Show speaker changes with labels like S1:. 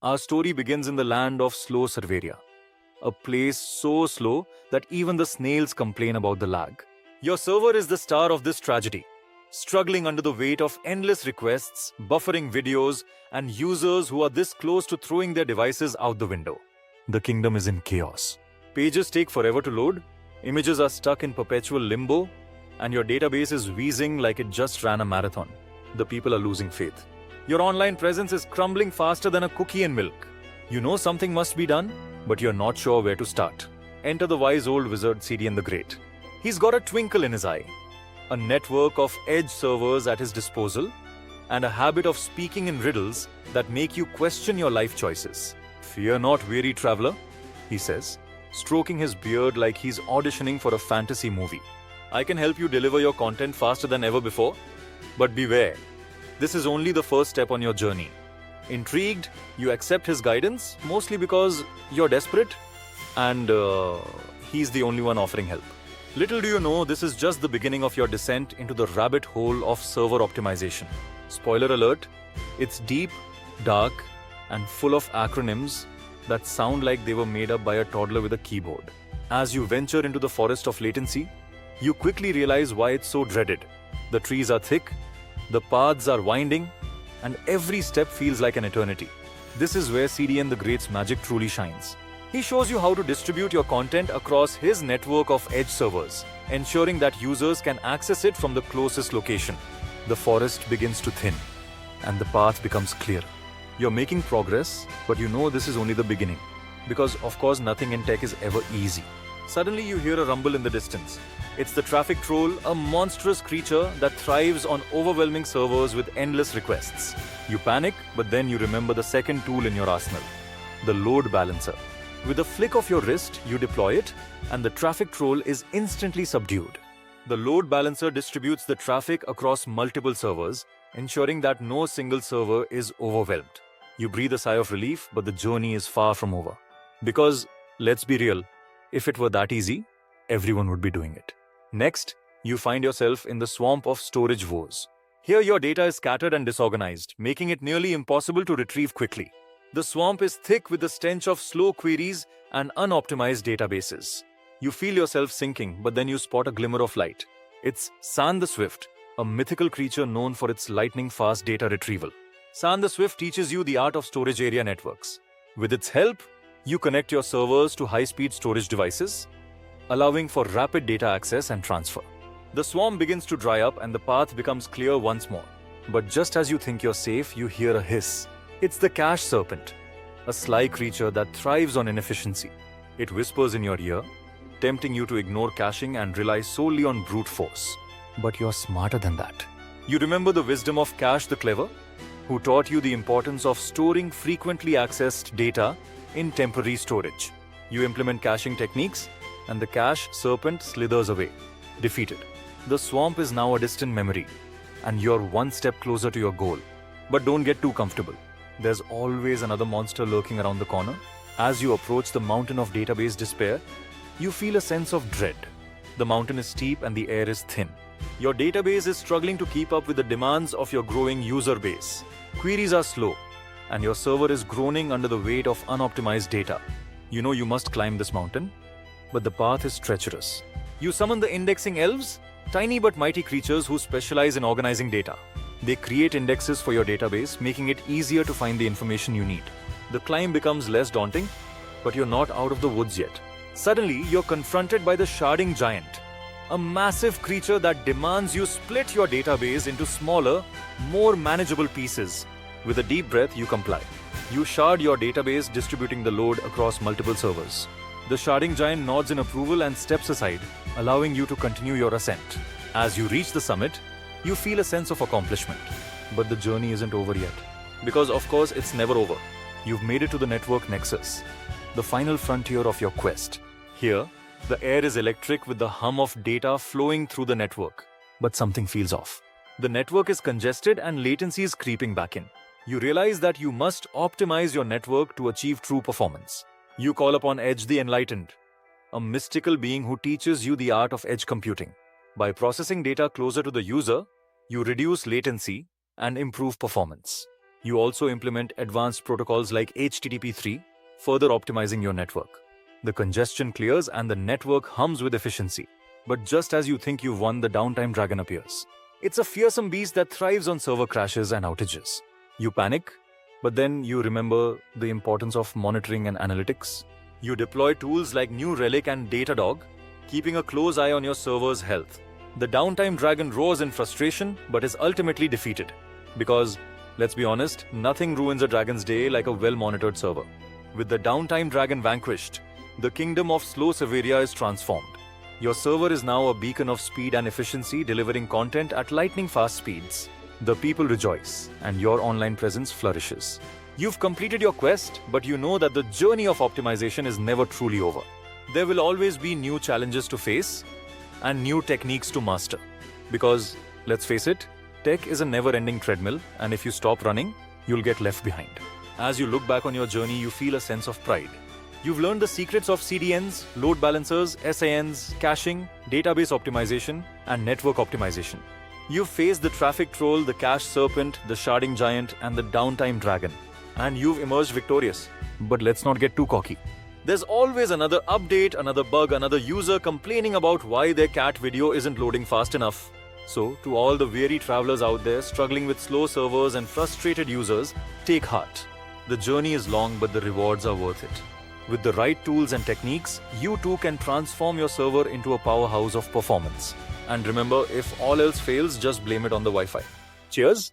S1: Our story begins in the land of slow Serveria, a place so slow that even the snails complain about the lag. Your server is the star of this tragedy, struggling under the weight of endless requests, buffering videos, and users who are this close to throwing their devices out the window. The kingdom is in chaos. Pages take forever to load, images are stuck in perpetual limbo, and your database is wheezing like it just ran a marathon. The people are losing faith. Your online presence is crumbling faster than a cookie in milk. You know something must be done, but you're not sure where to start. Enter the wise old wizard CDN the Great. He's got a twinkle in his eye, a network of edge servers at his disposal, and a habit of speaking in riddles that make you question your life choices. Fear not, weary traveler, he says, stroking his beard like he's auditioning for a fantasy movie. I can help you deliver your content faster than ever before, but beware. This is only the first step on your journey. Intrigued, you accept his guidance, mostly because you're desperate and he's the only one offering help. Little do you know, this is just the beginning of your descent into the rabbit hole of server optimization. Spoiler alert, it's deep, dark, and full of acronyms that sound like they were made up by a toddler with a keyboard. As you venture into the forest of latency, you quickly realize why it's so dreaded. The trees are thick, the paths are winding, and every step feels like an eternity. This is where CDN the Great's magic truly shines. He shows you how to distribute your content across his network of edge servers, ensuring that users can access it from the closest location. The forest begins to thin, and the path becomes clear. You're making progress, but you know this is only the beginning. Because of course nothing in tech is ever easy. Suddenly you hear a rumble in the distance. It's the traffic troll, a monstrous creature that thrives on overwhelming servers with endless requests. You panic, but then you remember the second tool in your arsenal, the load balancer. With a flick of your wrist, you deploy it, and the traffic troll is instantly subdued. The load balancer distributes the traffic across multiple servers, ensuring that no single server is overwhelmed. You breathe a sigh of relief, but the journey is far from over. Because, let's be real, if it were that easy, everyone would be doing it. Next, you find yourself in the swamp of storage woes. Here your data is scattered and disorganized, making it nearly impossible to retrieve quickly. The swamp is thick with the stench of slow queries and unoptimized databases. You feel yourself sinking, but then you spot a glimmer of light. It's San the Swift, a mythical creature known for its lightning-fast data retrieval. San the Swift teaches you the art of storage area networks. With its help, you connect your servers to high-speed storage devices, allowing for rapid data access and transfer. The swamp begins to dry up and the path becomes clear once more. But just as you think you're safe, you hear a hiss. It's the cache serpent, a sly creature that thrives on inefficiency. It whispers in your ear, tempting you to ignore caching and rely solely on brute force. But you're smarter than that. You remember the wisdom of Cache the Clever, who taught you the importance of storing frequently accessed data in temporary storage. You implement caching techniques, and the cache serpent slithers away, defeated. The swamp is now a distant memory, and you're one step closer to your goal. But don't get too comfortable. There's always another monster lurking around the corner. As you approach the mountain of database despair, you feel a sense of dread. The mountain is steep and the air is thin. Your database is struggling to keep up with the demands of your growing user base. Queries are slow, and your server is groaning under the weight of unoptimized data. You know you must climb this mountain, but the path is treacherous. You summon the indexing elves, tiny but mighty creatures who specialize in organizing data. They create indexes for your database, making it easier to find the information you need. The climb becomes less daunting, but you're not out of the woods yet. Suddenly, you're confronted by the sharding giant, a massive creature that demands you split your database into smaller, more manageable pieces. With a deep breath, you comply. You shard your database, distributing the load across multiple servers. The sharding giant nods in approval and steps aside, allowing you to continue your ascent. As you reach the summit, you feel a sense of accomplishment. But the journey isn't over yet. Because of course it's never over. You've made it to the network nexus, the final frontier of your quest. Here, the air is electric with the hum of data flowing through the network. But something feels off. The network is congested and latency is creeping back in. You realize that you must optimize your network to achieve true performance. You call upon Edge the Enlightened, a mystical being who teaches you the art of edge computing. By processing data closer to the user, you reduce latency and improve performance. You also implement advanced protocols like HTTP3, further optimizing your network. The congestion clears and the network hums with efficiency. But just as you think you've won, the downtime dragon appears. It's a fearsome beast that thrives on server crashes and outages. You panic, but then you remember the importance of monitoring and analytics. You deploy tools like New Relic and Datadog, keeping a close eye on your server's health. The downtime dragon roars in frustration but is ultimately defeated. Because, let's be honest, nothing ruins a dragon's day like a well-monitored server. With the downtime dragon vanquished, the kingdom of slow Severia is transformed. Your server is now a beacon of speed and efficiency, delivering content at lightning-fast speeds. The people rejoice, and your online presence flourishes. You've completed your quest, but you know that the journey of optimization is never truly over. There will always be new challenges to face and new techniques to master. Because, let's face it, tech is a never-ending treadmill, and if you stop running, you'll get left behind. As you look back on your journey, you feel a sense of pride. You've learned the secrets of CDNs, load balancers, SANs, caching, database optimization, and network optimization. You've faced the traffic troll, the cache serpent, the sharding giant, and the downtime dragon. And you've emerged victorious. But let's not get too cocky. There's always another update, another bug, another user complaining about why their cat video isn't loading fast enough. So, to all the weary travelers out there struggling with slow servers and frustrated users, take heart. The journey is long, but the rewards are worth it. With the right tools and techniques, you too can transform your server into a powerhouse of performance. And remember, if all else fails, just blame it on the Wi-Fi. Cheers!